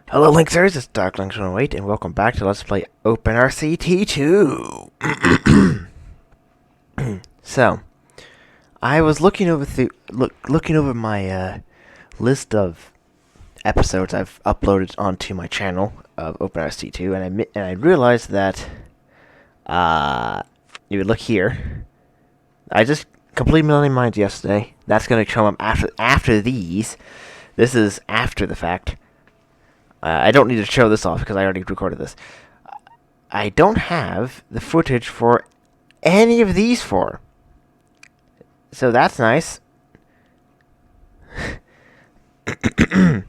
Hello Lynxers, it's DarkLynx108 and welcome back to Let's Play OpenRCT2. So, I was looking over my list of episodes I've uploaded onto my channel of OpenRCT2, and I realized that you would look here. I just completed Millennium Mines yesterday. That's going to come up after these. This is after the fact. I don't need to show this off because I already recorded this. I don't have the footage for any of these four. So that's nice. So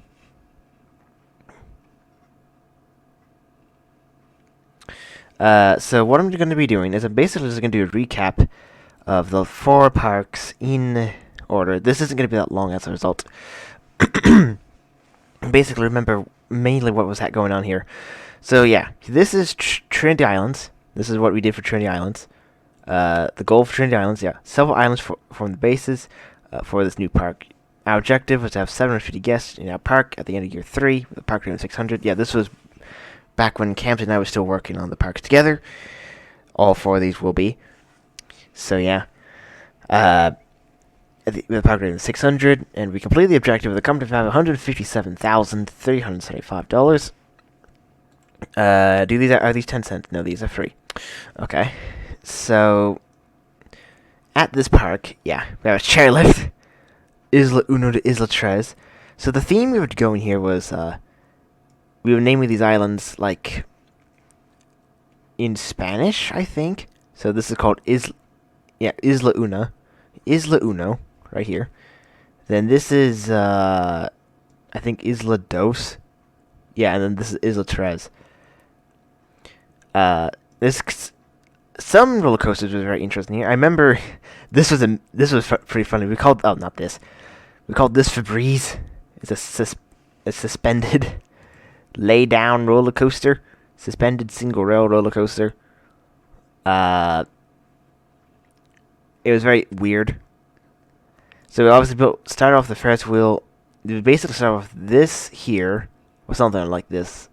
what I'm going to be doing is I'm basically just going to do a recap of the four parks in order. This isn't going to be that long as a result. Basically remember mainly what was going on here. So yeah, this is Trinity Islands. This is what we did for Trinity Islands. The goal for Trinity Islands, yeah, several islands form the basis for this new park. Our objective was to have 750 guests in our park at the end of year 3, with the park rate of 600. Yeah, this was back when Camzie and I was still working on the parks together. All four of these will be. So yeah. The park rate of 600, and we completed the objective with a company value of $157,375. Are these 10 cents? No, these are free. Okay, so at this park, yeah, we have a chairlift, Isla Uno to Isla Tres. So the theme we were going here was we were naming these islands like in Spanish, I think. So this is called Isla Uno, right here. Then this is, I think, Isla Dos. Yeah, and then this is Isla Tres. Some roller coasters was very interesting here. I remember this was pretty funny. We called this Febreze. It's a suspended lay down roller coaster, suspended single rail roller coaster. It was very weird. So we obviously started off the Ferris wheel. We basically started off this here, or something like this.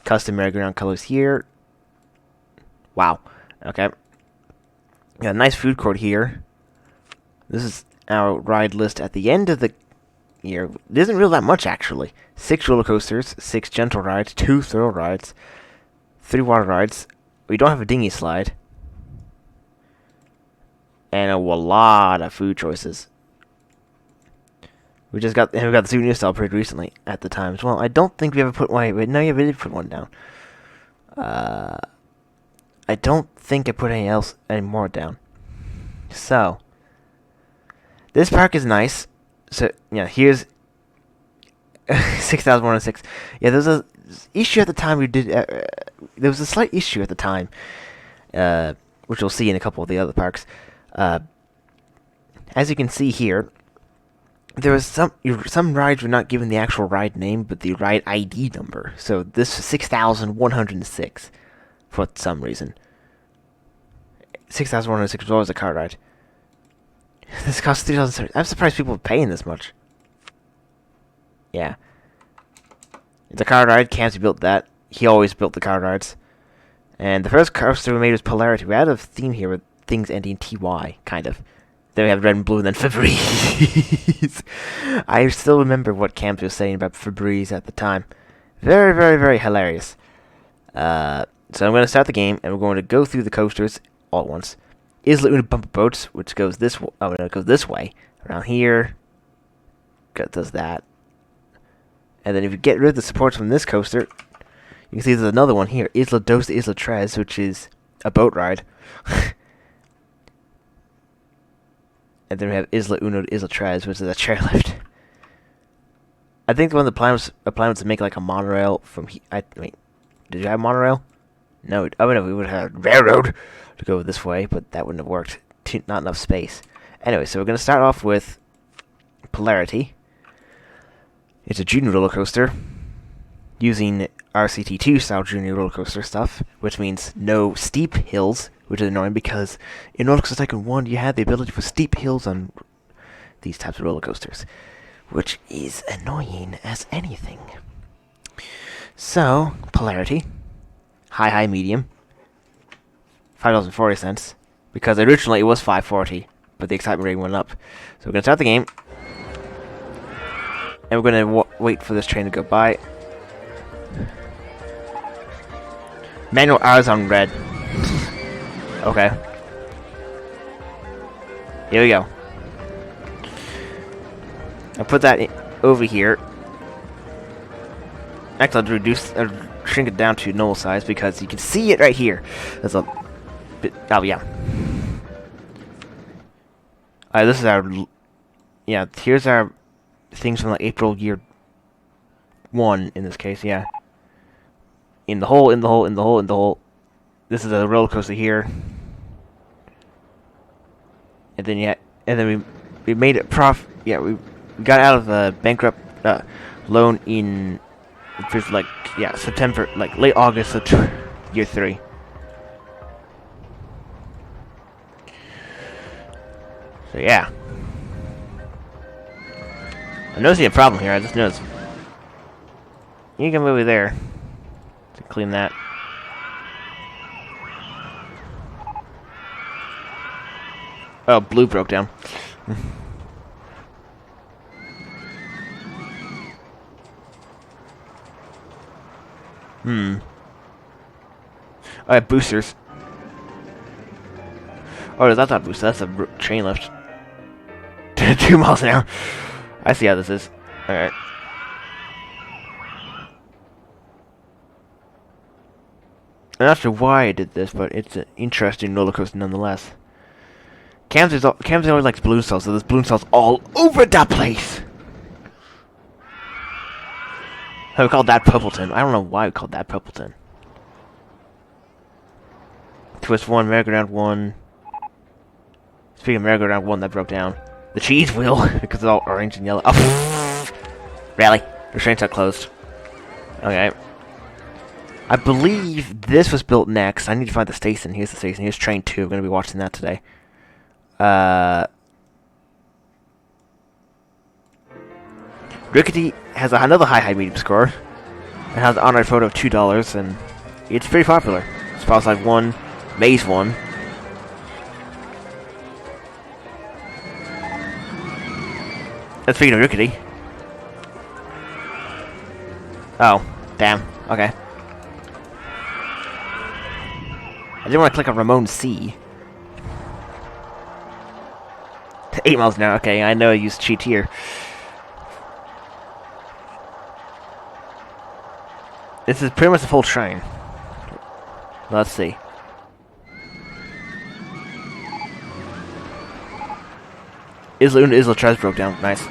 Custom merry-go-round colors here. Wow. Okay. Got a nice food court here. This is our ride list at the end of the year. It isn't really that much, actually. 6 roller coasters, 6 gentle rides, 2 thrill rides, 3 water rides. We don't have a dinghy slide. And a lot of food choices. We got the souvenir style parade recently at the time as well. I don't think we ever put one. No, yeah, we did put one down. I don't think I put any more down. So this park is nice. So yeah, here's 6,106. Yeah, there was a issue at the time. There was a slight issue at the time, which we'll see in a couple of the other parks. As you can see here, there was some rides were not given the actual ride name, but the ride ID number. So this is 6,106 for some reason. 6,106 was always a car ride. This costs 3,000. I'm surprised people are paying this much. Yeah, it's a car ride. Camzie built that. He always built the car rides. And the first coaster we made was Polarity. We had a theme here with things ending in TY, kind of. Then we have red and blue, and then Febreze. I still remember what Camzie was saying about Febreze at the time. Very, very, very hilarious. So I'm going to start the game, and we're going to go through the coasters all at once. Isla Una Bumper Boats, which goes this way. Oh, no, it goes this way. Around here. Does that. And then if you get rid of the supports from this coaster, you can see there's another one here. Isla Dos to Isla Tres, which is a boat ride. And then we have Isla Uno to Isla Tres, which is a chairlift. I think the plan was to make like a monorail from here. Wait, did you have a monorail? No. Oh no, we would have a railroad to go this way, but that wouldn't have worked. Not enough space. Anyway, so we're going to start off with Polarity. It's a junior roller coaster using RCT2 style junior roller coaster stuff, which means no steep hills, which is annoying because in Roller Coaster Tycoon 1 you had the ability for steep hills on these types of roller coasters, which is annoying as anything. So, polarity. High, high, medium. $5.40. Because originally it was $5.40, but the excitement rating went up. So we're going to start the game. And we're going to wait for this train to go by. Manual hours on red. Okay. Here we go. I'll put that over here. Actually, I'll shrink it down to normal size because you can see it right here. There's a bit. Oh yeah. Alright, this is our. Yeah, here's our things from like April year 1 in this case. Yeah. In the hole, in the hole, in the hole, in the hole. This is a roller coaster here. And then we made it Yeah, we got out of the bankrupt loan in like September, like late August of year 3. So yeah, I'm noticing a problem here. I just noticed. You can move it there to clean that. Oh, blue broke down. Alright, boosters. Oh, that's not a booster, that's a chain lift. 2 miles an hour. I see how this is. Alright. I'm not sure why I did this, but it's an interesting roller coaster nonetheless. Camzie always likes balloon cells, so there's balloon cells all over that place. So we called that Purpleton. I don't know why we called that Purpleton. Twist 1, merry-go-round 1. Speaking of merry-go-round 1, that broke down. The cheese wheel, because it's all orange and yellow. Oh, rally. Restraints are closed. Okay. I believe this was built next. I need to find the station. Here's the station. Here's train 2. We're going to be watching that today. Rickety has another high medium score. It has an on-ride photo of $2, and it's pretty popular. Spouse Side 1, Maze 1. And speaking of Rickety. Oh, damn. Okay. I didn't want to click on Ramon C. 8 miles an hour. Okay, I know I used cheat here. This is pretty much the full train. Let's see. Isla Tres broke down. Nice.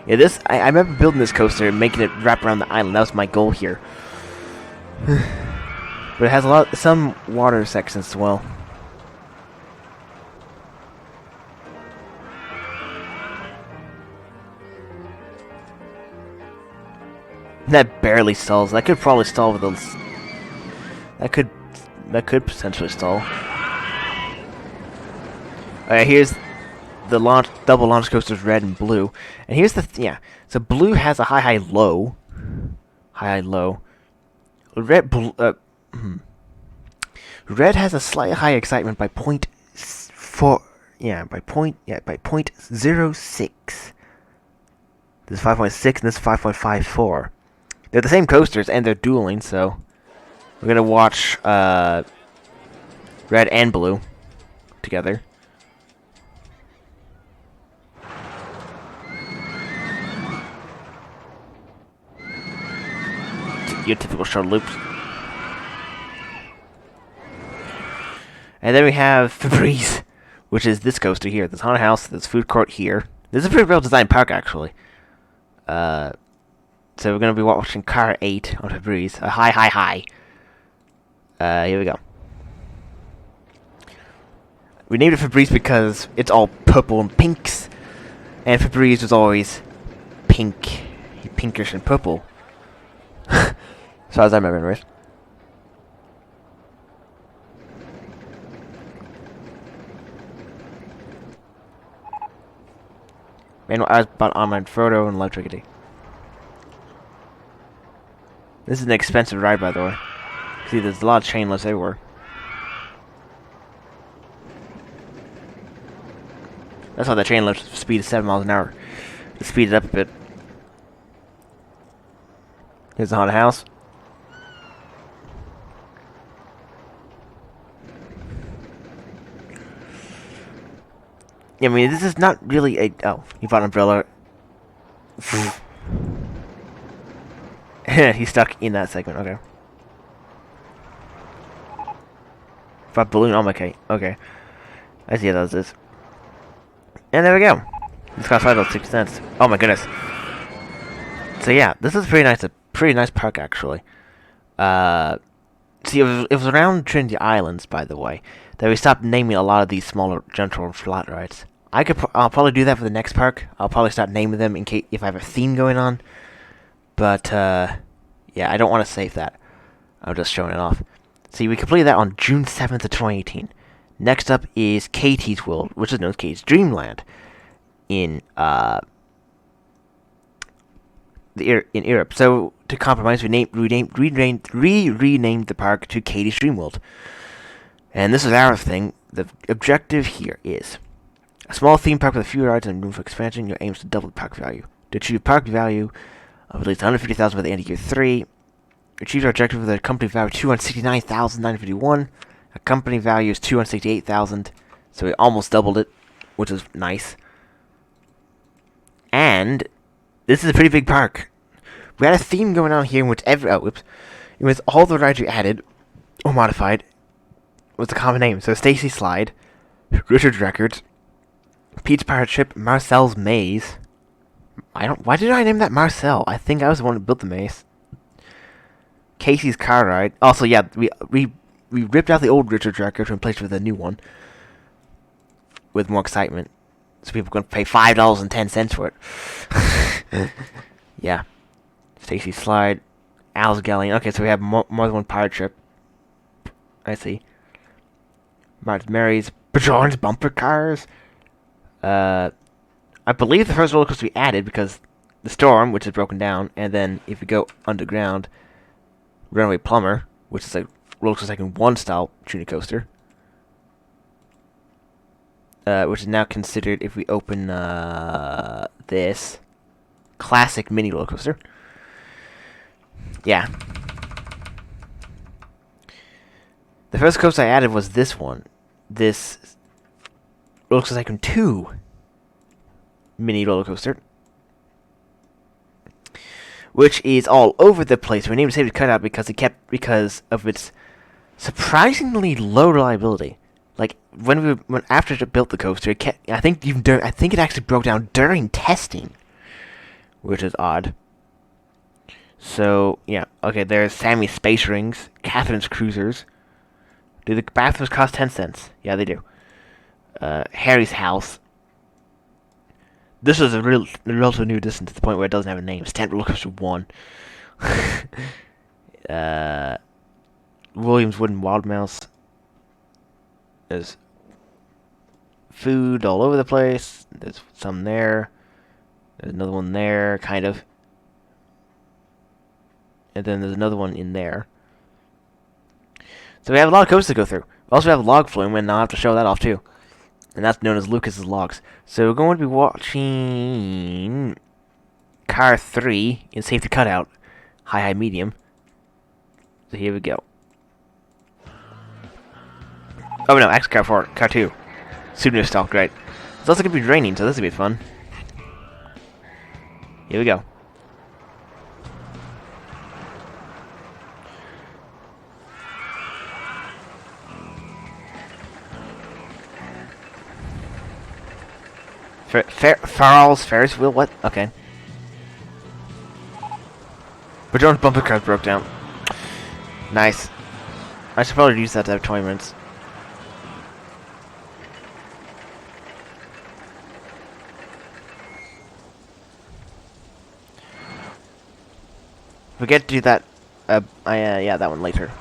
Yeah, this I remember building this coaster and making it wrap around the island. That was my goal here. But it has some water sections as well. That barely stalls. That could probably stall with those. That could potentially stall. Alright, here's the double launch coasters, red and blue. And here's the so blue has a high low. High low. Red has a slightly higher excitement by 0.4. By 0.06. This is 5.6 and this is 5.54. They're the same coasters and they're dueling, so we're gonna watch red and blue together. Your typical short loops. And then we have Febreze, which is this coaster here. This haunted house, this food court here. This is a pretty well designed park, actually. So we're going to be watching Car 8 on Febreze. High. Here we go. We named it Febreze because it's all purple and pinks. And Febreze was always pinkish and purple. So as I remember, right? Manual hours, bought online photo, and electricity. This is an expensive ride, by the way. See, there's a lot of chain lifts everywhere. That's why the chain lift speed is 7 miles an hour. To speed it up a bit. Here's the haunted house. I mean, this is not really a... Oh, you bought an umbrella. He's stuck in that segment, okay. Bought balloon, oh my god, okay. I see how that is. And there we go. This cost about 6 cents. Oh my goodness. So yeah, this is pretty nice. A pretty nice park actually. See, it was around Trinity Islands, by the way, that we stopped naming a lot of these smaller, gentle flat rides. I'll probably do that for the next park. I'll probably start naming them in case if I have a theme going on. But yeah, I don't want to save that. I'm just showing it off. See, we completed that on June 7th of 2018. Next up is Katie's World, which is known as Katie's Dreamland, in Europe. So to compromise, we renamed the park to Katie's Dream World. And this is our thing. The objective here is a small theme park with a few rides and room for expansion. Your aim is to double the park value. To achieve park value of at least 150,000 by the end of year 3. Achieve our objective with a company value of 269,951. A company value is 268,000, so we almost doubled it, which is nice. And this is a pretty big park. We had a theme going on here in which with all the rides we added or modified was a common name. So Stacy Slide, Richard's Records, Pete's Pirate Ship, Marcel's Maze. Why did I name that Marcel? I think I was the one who built the maze. Casey's Car Ride. Also, yeah, we ripped out the old Richard's Record and replaced it with a new one. With more excitement. So people are going to pay $5.10 for it. Yeah. Stacy's Slide. Al's Galleon. Okay, so we have more than one pirate ship. I see. Martin's Mary's. Bjorn's Bumper Cars. I believe the first roller coaster we added because the Storm, which is broken down, and then if we go underground, Runaway Plumber, which is a roller coaster Tycoon 1 style tuning coaster, which is now considered, if we open this, classic mini roller coaster. Yeah. The first coaster I added was this one. This roller coaster Tycoon 2 mini roller coaster, which is all over the place. We named it Save Cutout because of its surprisingly low reliability. Like after it built the coaster, I think it actually broke down during testing, which is odd. So yeah, okay. There's Sammy's Space Rings, Catherine's Cruisers. Do the bathrooms cost 10 cents? Yeah, they do. Harry's House. This is a relatively new addition to the point where it doesn't have a name. Stand Roller Coaster 1. Williams Wooden Wild Mouse. There's food all over the place. There's some there. There's another one there, kind of. And then there's another one in there. So we have a lot of coasters to go through. We also have a log flume, and I'll have to show that off too. And that's known as Lucas's Logs. So we're going to be watching Car 3 in Safety Cutout. High, medium. So here we go. Oh no, actually Car 4, Car 2. Pseudo style, great. It's also going to be raining, so this will be fun. Here we go. Farrell's Ferris wheel? What? Okay. But John's bumper cars broke down. Nice. I should probably use that to have 20 minutes. We get to do that. Yeah, that one later.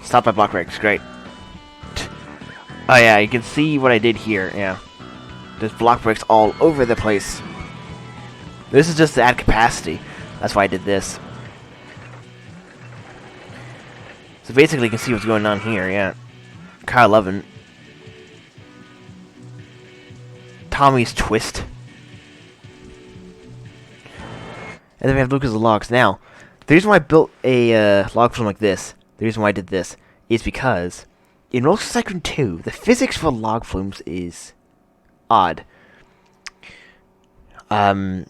Stop by block breaks. Great. Oh yeah, you can see what I did here, yeah. There's block bricks all over the place. This is just to add capacity. That's why I did this. So basically you can see what's going on here, yeah. Car 11. Tommy's Twist. And then we have Lucas' logs. Now, the reason why I built a log flume like this, the reason why I did this, is because in OpenRCT 2, the physics for log flumes is odd. They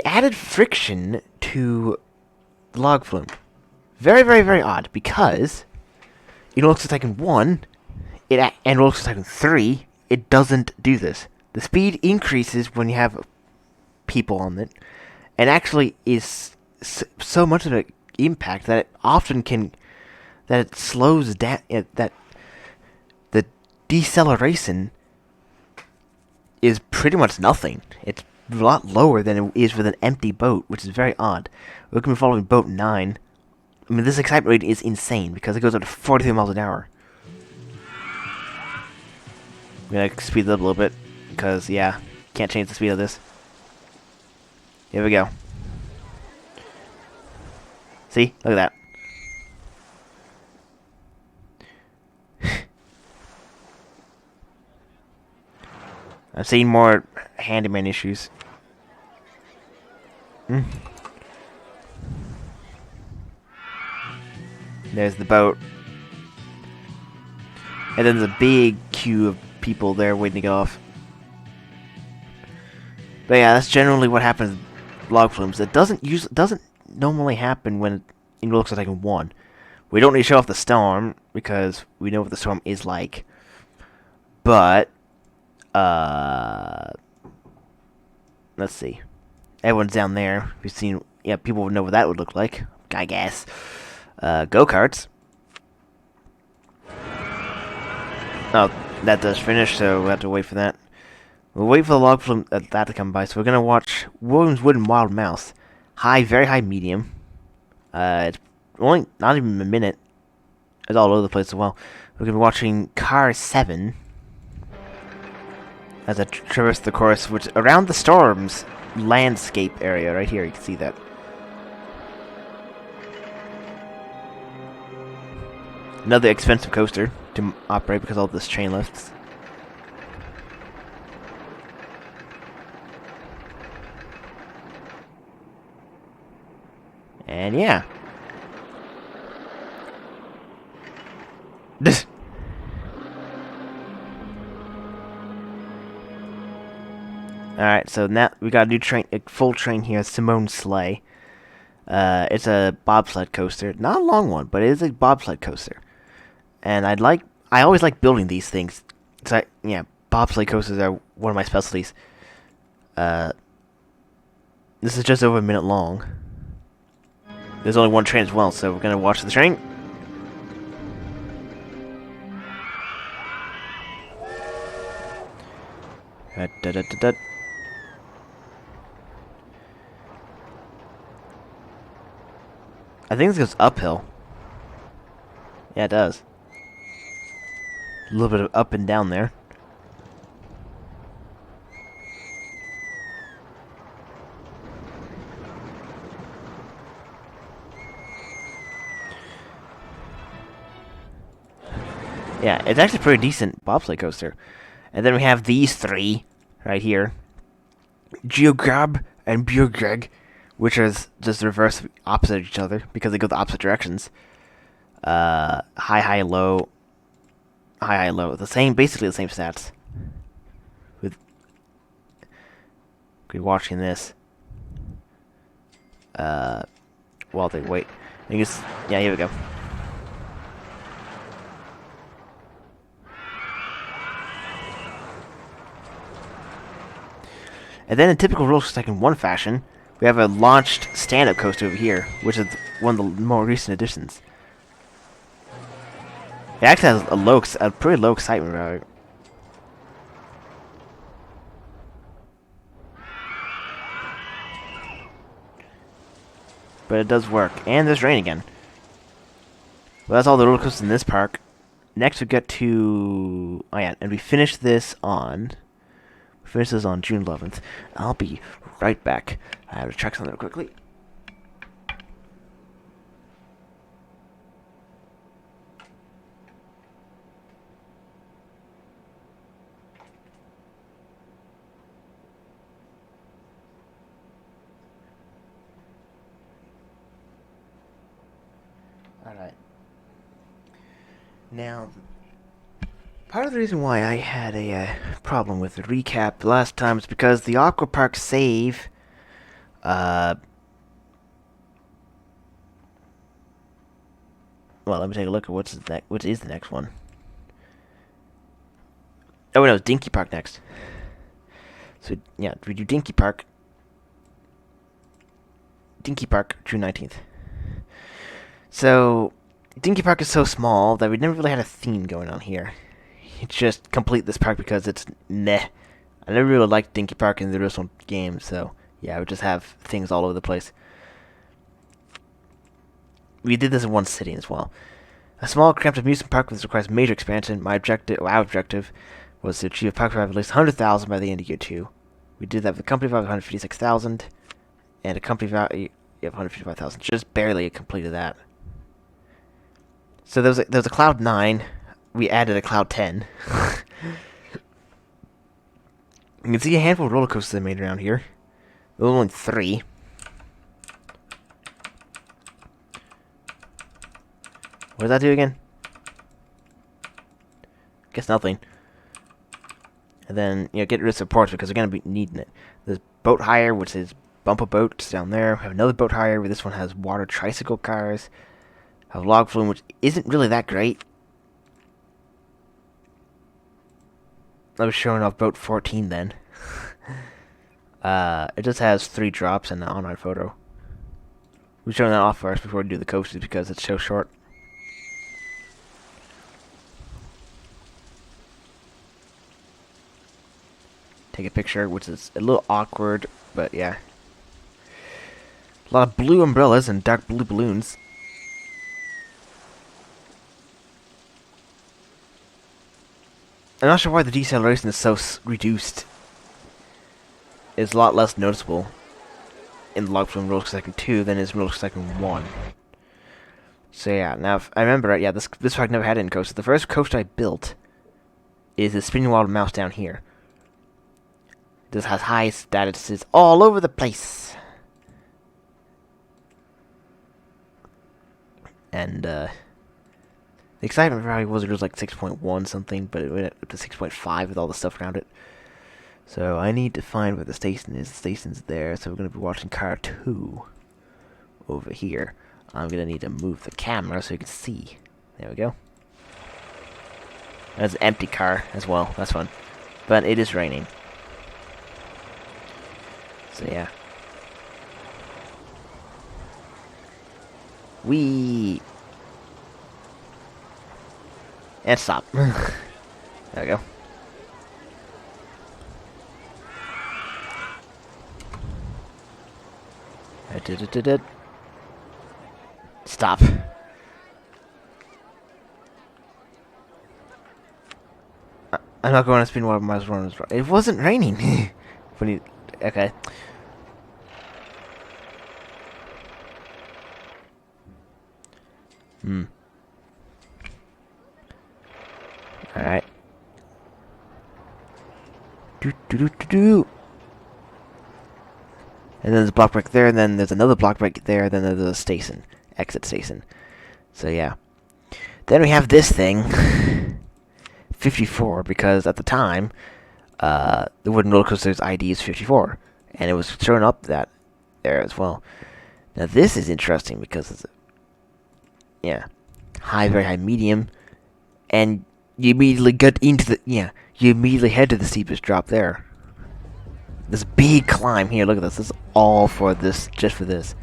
added friction to the log flume. Very, very, very odd, because in OpenRCT 1 and OpenRCT 3, it doesn't do this. The speed increases when you have people on it, and actually is so much of an impact that it often that it slows down, that the deceleration is pretty much nothing. It's a lot lower than it is with an empty boat, which is very odd. We're going to be following boat 9. I mean, this excitement rate is insane because it goes up to 43 miles an hour. I'm going to speed it up a little bit because, yeah, can't change the speed of this. Here we go. See? Look at that. I've seen more handyman issues. There's the boat. And then there's a big queue of people there waiting to get off. But yeah, that's generally what happens with log flumes. It doesn't normally happen when it looks like 1. We don't need to show off the storm because we know what the storm is like. But let's see. Everyone's down there. We've seen, yeah, people would know what that would look like, I guess. Go-karts. Oh, that does finish, so we'll have to wait for that. We'll wait for the log flume that to come by, so we're gonna watch William's Wooden Wild Mouse. High, very high, medium. It's only not even a minute. It's all over the place as well. We're gonna be watching Car 7 as I traverse the course, which around the storms landscape area right here. You can see that. Another expensive coaster to operate because of all this chain lifts. And yeah. This. Alright, so now we got a new train, a full train here, Simone's Sleigh. It's a bobsled coaster. Not a long one, but it is a bobsled coaster. And I always like building these things. So yeah, bobsled coasters are one of my specialties. This is just over a minute long. There's only one train as well, so we're gonna watch the train. I think this goes uphill. Yeah, it does. A little bit of up and down there. Yeah, it's actually a pretty decent bobsleigh coaster. And then we have these three right here. Geograb and Bjorgreg, which is just the reverse opposite of each other because they go the opposite directions. High, high, low. High, high, low. Basically the same stats. With watching this. While they wait. I guess, yeah, here we go. And then in typical OpenRCT 1 fashion, we have a launched stand-up coaster over here, which is one of the more recent additions. It actually has a pretty low excitement value. But it does work. And there's rain again. Well, that's all the roller coasters in this park. next we get to... Oh yeah, and we finish this on... June 11th. I'll be right back. I have to check something real quickly. Alright. Now, part of the reason why I had a problem with the recap last time is because the Aqua Park save, well, let me take a look at what is the next one. Oh, no, it's Dinky Park next. So, yeah, we do Dinky Park. Dinky Park, June 19th. So, Dinky Park is so small that we never really had a theme going on here. You just complete this park because it's meh. I never really liked Dinky Park in the original game, so yeah, I would just have things all over the place. We did this in one city as well. A small, cramped amusement park which requires major expansion. Our objective, was to achieve a park value of at least 100,000 by the end of year 2. We did that with a company value of 156,000 and a company value of 155,000. Just barely completed that. So there was a Cloud 9. We added a Cloud 10. You can see a handful of roller coasters they made around here. There was only 3. What does that do again? Guess nothing. And then, get rid of supports because we're going to be needing it. There's boat hire, which is bumper boats down there. We have another boat hire where this one has water tricycle cars. Have log flume, which isn't really that great. I was showing off boat 14 then. It just has 3 drops and an on-ride photo. We're showing that off first before we do the coasters because it's so short. Take a picture, which is a little awkward, but yeah. A lot of blue umbrellas and dark blue balloons. I'm not sure why the deceleration is so reduced. It's a lot less noticeable in Log Flume Roller Coaster Tycoon 2 than is Roller Coaster Tycoon 1. So yeah, now if I remember right, yeah, this park never had any coaster. The first coaster I built is the spinning wild mouse down here. This has high statuses all over the place. And the excitement value was like 6.1 something, but it went up to 6.5 with all the stuff around it. So I need to find where the station is. The station's there, so we're going to be watching car 2 over here. I'm going to need to move the camera so you can see. There we go. There's an empty car as well. That's fun. But it is raining. So yeah. And stop. There we go. Stop. I'm not going to spin while my run. It wasn't raining. Okay. Alright. And then there's a block break there, and then there's another block break there, then there's a station. Exit station. So yeah. Then we have this thing. 54, because at the time, the wooden roller coaster's ID is 54. And it was showing up that there as well. Now this is interesting because it's high, very high, medium, and you immediately get into the you immediately head to the steepest drop there. This big climb here, look at this. This is all for this, just for this.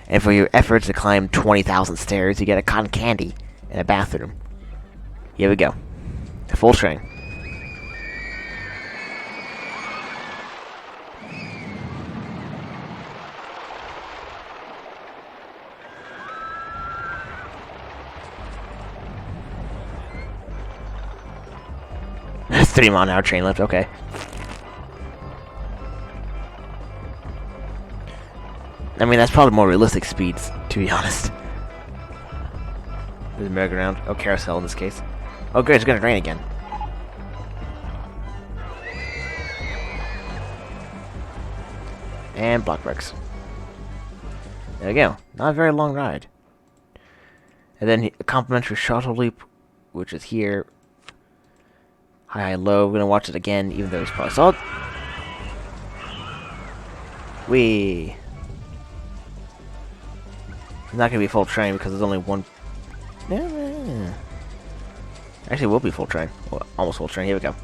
And for your efforts to climb 20,000 stairs, you get a cotton candy and a bathroom. Here we go. Full train. 3-mile-an-hour train lift, okay. I mean, that's probably more realistic speeds, to be honest. There's a merry-go-round. Oh, carousel in this case. Oh, good, it's gonna rain again. And block bricks. There we go. Not a very long ride. And then a complimentary shuttle loop, which is here. High, high, low. We're gonna watch it again, even though it's probably solid. Whee! It's not gonna be a full train because there's only one. Actually, it will be full train. Well, almost full train. Here we go.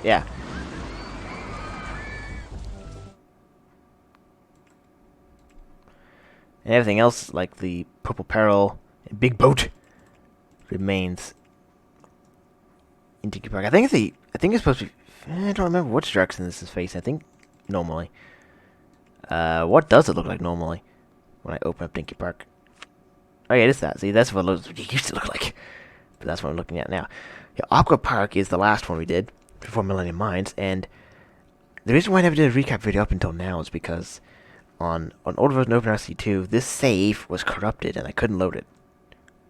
Yeah. And everything else, like the Purple Peril and Big Boat, remains in Dinky Park. I think it's supposed to be. I don't remember which direction this is facing. I think normally. What does it look like normally when I open up Dinky Park? Oh yeah, it is that. See, that's what it used to look like. But that's what I'm looking at now. Yeah, Aqua Park is the last one we did before Millennium Mines, and the reason why I never did a recap video up until now is because on older version of OpenRCT2, this save was corrupted and I couldn't load it,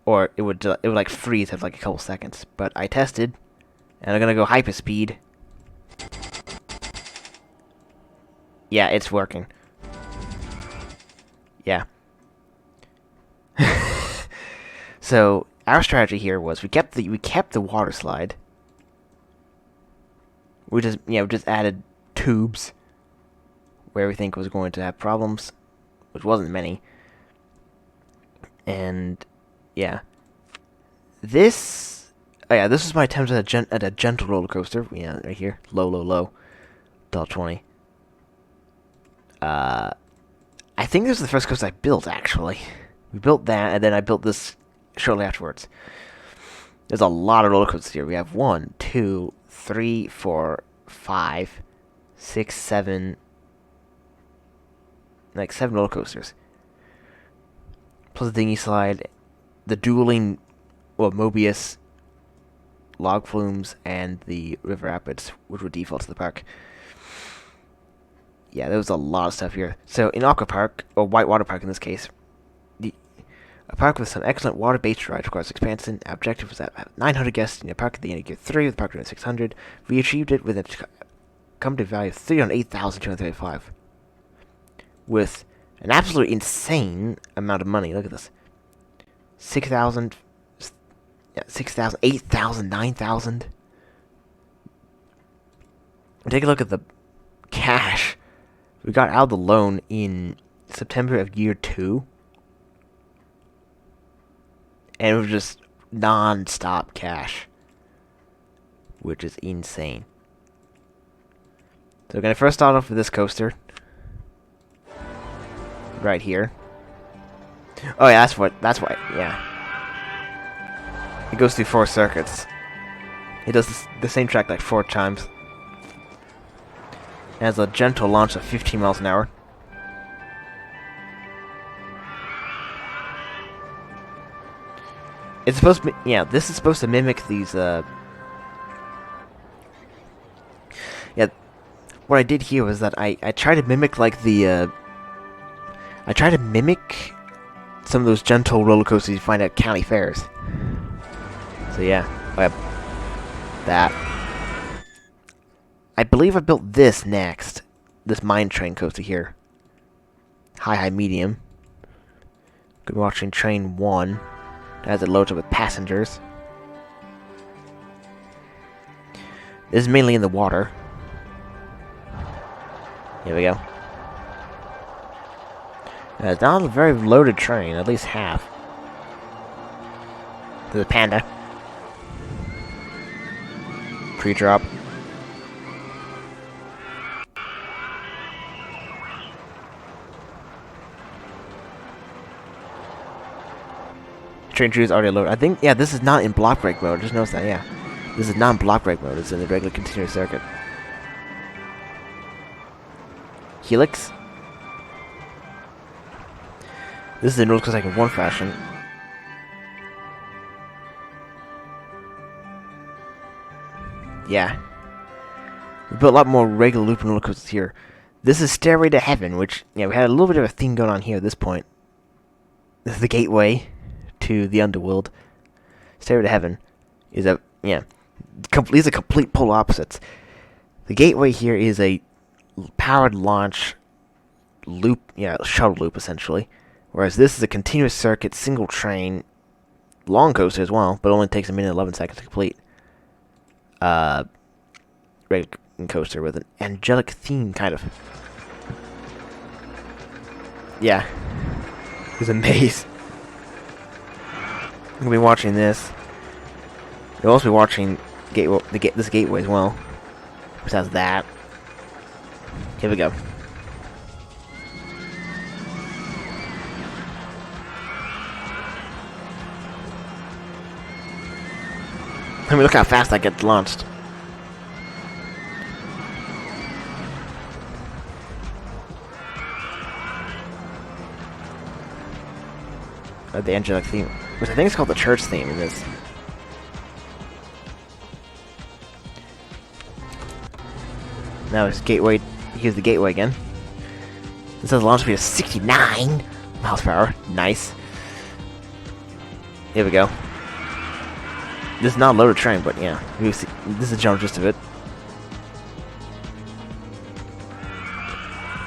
or it would like freeze after like a couple seconds. But I tested, and I'm gonna go hyperspeed. Yeah, it's working. Yeah. So our strategy here was we kept the water slide. We just added tubes where we think was going to have problems, which wasn't many. And yeah, this is my attempt at a gentle roller coaster. Yeah, right here, low, low, low, $20. I think this is the first coaster I built, actually. We built that, and then I built this shortly afterwards. There's a lot of roller coasters here. We have 1, 2, 3, 4, 5, 6, 7, like 7 roller coasters. Plus the dinghy slide, the dueling, Mobius, log flumes, and the river rapids, which were default to the park. Yeah, there was a lot of stuff here. So in Aqua Park, or Whitewater Park in this case, a park with some excellent water-based rides requires expansion. Our objective was to have 900 guests in the park at the end of Year 3, with the park at 600. We achieved it with a company value of $308,235. With an absolutely insane amount of money. Look at this. 6,000, 8,000, 9,000. Take a look at the cash we got out of the loan in September of Year 2. And it was just non-stop cash, which is insane. So we're going to first start off with this coaster. Right here. Oh yeah, that's why, yeah. It goes through 4 circuits. It does the same track like 4 times. It has a gentle launch of 15 miles an hour. It's supposed to be, yeah, this is supposed to mimic these, yeah, what I did here was that I tried to mimic, like, I tried to mimic some of those gentle roller coasters you find at county fairs. So, yeah, that. I believe I built this next, this mine train coaster here. High, high, medium. Good watching train 1. As it loads up with passengers. This is mainly in the water. Here we go. It's not a very loaded train, at least half. There's a panda. Pre-drop. Train 2 is already loaded. I think, yeah, this is not in block break mode. Just notice that, yeah. This is not in block break mode. It's in the regular continuous circuit. Helix. This is the roller coaster in one fashion. Yeah. We built a lot more regular looping roller coasters here. This is Stairway to Heaven, which, yeah, we had a little bit of a theme going on here at this point. This is the gateway to the underworld. Stairway to Heaven is a, yeah, these are complete polar opposites. The gateway here is a powered launch loop, yeah, shuttle loop essentially. Whereas this is a continuous circuit, single train, long coaster as well, but only takes a minute and 11 seconds to complete. Regular coaster with an angelic theme, kind of. Yeah. It's a maze. I'm gonna be watching this. You'll also be watching this gateway as well, which has that. Here we go. I mean, look how fast that gets launched. The angelic theme, which I think is called the church theme in this. Now it's gateway. Here's the gateway again. It says launch speed of 69 miles per hour. Nice. Here we go. This is not a loaded train, but yeah, this is the general gist of it.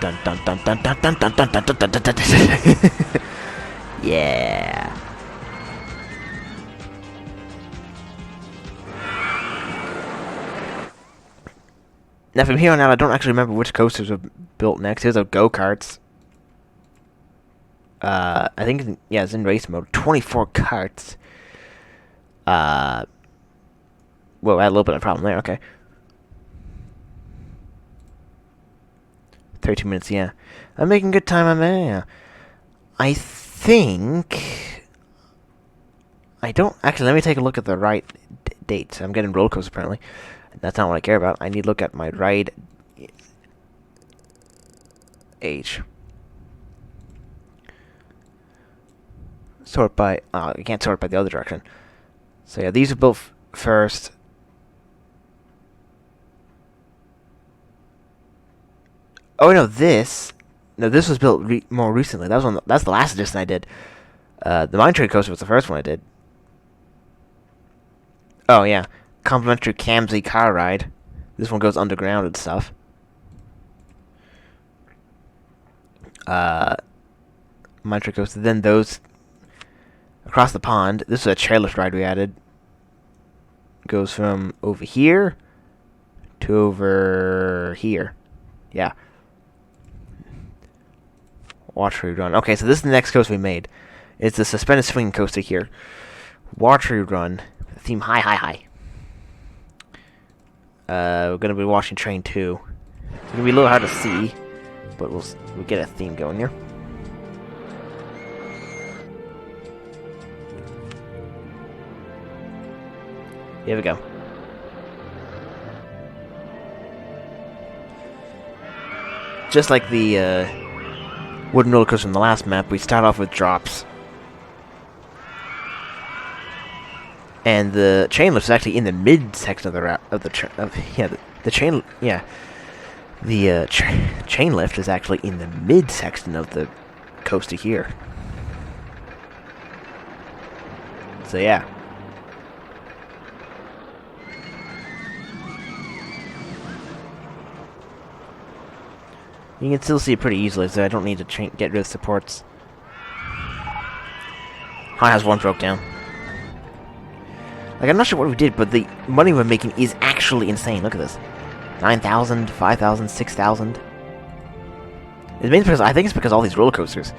Dun dun dun dun dun dun dun dun dun dun dun dun. Yeah. Now from here on out, I don't actually remember which coasters were built next. Here's a go-karts. I think, yeah, it's in race mode. 24 carts. Well, I had a little bit of a problem there, okay. 32 minutes, yeah. I'm making good time on that, yeah. I think... I don't... Actually, let me take a look at the right dates. I'm getting roller coasters, apparently. That's not what I care about. I need to look at my ride age. Sort by... you can't sort by the other direction. So yeah, these are both first. Oh no, this was built more recently. That's the last edition I did. The Mine Train coaster was the first one I did. Oh yeah, complimentary Camzie car ride. This one goes underground and stuff. Mine Train coaster. Then those across the pond. This is a chairlift ride we added. Goes from over here to over here. Yeah. Watch Rerun. Okay, so this is the next coaster we made. It's the suspended swing coaster here. Watch Rerun. Theme high, high, high. We're gonna be watching Train 2. It's gonna be a little hard to see, but we'll get a theme going here. Here we go. Just like the wooden roller coaster in the last map, we start off with drops. And the chain lift is actually in the mid section of the chain lift is actually in the mid section of the coaster here. So yeah. You can still see it pretty easily, so I don't need to get rid of supports. Has one broke down. Like, I'm not sure what we did, but the money we're making is actually insane. Look at this. 9,000, 5,000, 6,000. It's mainly because, I think it's because of all these roller coasters.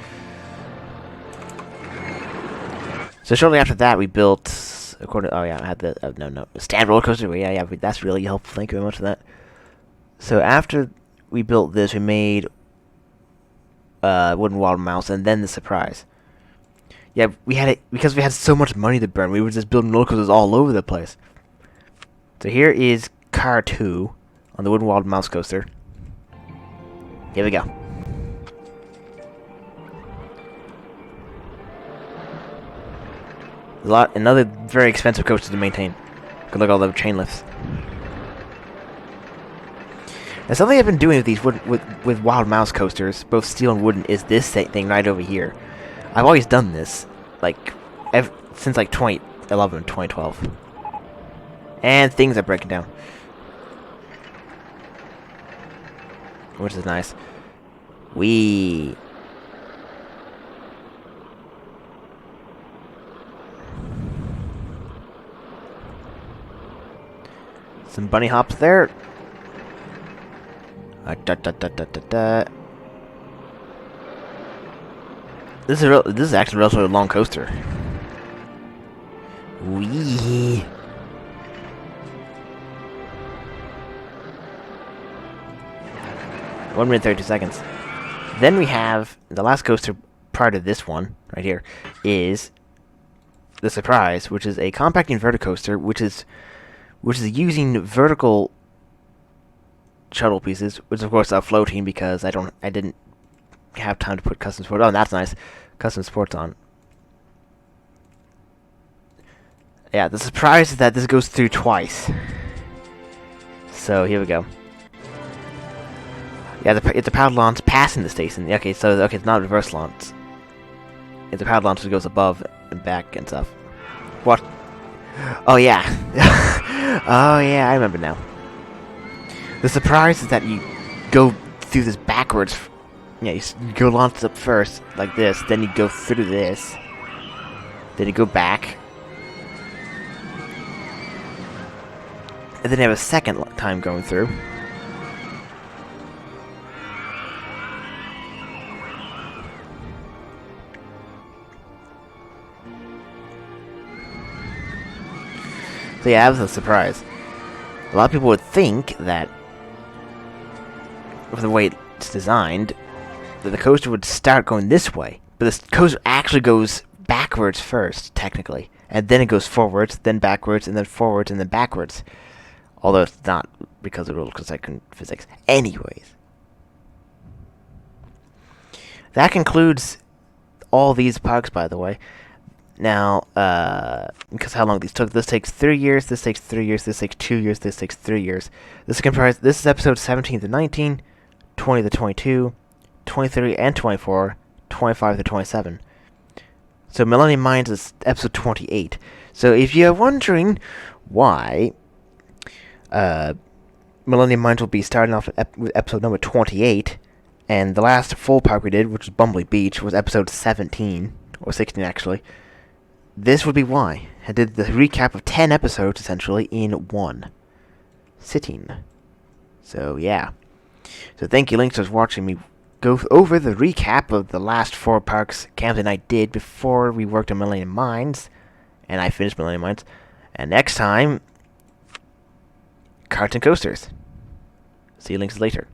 So shortly after that, we built, according to, oh yeah, I had the, stand roller coaster. Yeah, that's really helpful. Thank you very much for that. So after we built this, we made Wooden Wild Mouse, and then the surprise. Yeah, we had it because we had so much money to burn. We were just building roller coasters all over the place. So here is Car 2 on the Wooden Wild Mouse coaster. Here we go. Another very expensive coaster to maintain. Look at all the chain lifts. Now, something I've been doing with these with Wild Mouse coasters, both steel and wooden, is this thing right over here. I've always done this, like, since like 2011, 2012. And things are breaking down. Which is nice. Wee. Some bunny hops there. This is actually a relatively long coaster. Wee. 1 minute 32 seconds. Then we have the last coaster prior to this one right here is the Surprise, which is a compact inverted coaster, which is using vertical shuttle pieces, which of course are floating because I didn't have time to put custom support on. That's nice. Custom supports on. Yeah, the surprise is that this goes through twice. So here we go. Yeah, it's a powered launch passing the station. Okay, it's not reverse launch. It's a powered launch that goes above and back and stuff. What? Oh yeah. Oh yeah, I remember now. The surprise is that you go through this backwards. Yeah, you go launch up first, like this, then you go through this. Then you go back. And then you have a second time going through. So yeah, that was a surprise. A lot of people would think that, with the way it's designed, that the coaster would start going this way. But this coaster actually goes backwards first, technically. And then it goes forwards, then backwards, and then forwards, and then backwards. Although it's not because of rules of physics. Anyways. That concludes all these parks, by the way. Now, because how long these took, this takes 3 years, this takes 3 years, this takes 2 years, this takes 3 years. This is episode 17 to 19, 20 to 22, 23 and 24, 25 to 27. So Millennium Mines is episode 28. So if you're wondering why Millennium Mines will be starting off with episode number 28, and the last full park we did, which was Bumblebee Beach, was episode 17, or 16 actually, this would be why. I did the recap of 10 episodes, essentially, in one sitting. So, yeah. So, thank you, Lynx, for watching me go over the recap of the last 4 parks Camzie and I did before we worked on Millennium Mines. And I finished Millennium Mines. And next time, carts and coasters. See you, Lynx, later.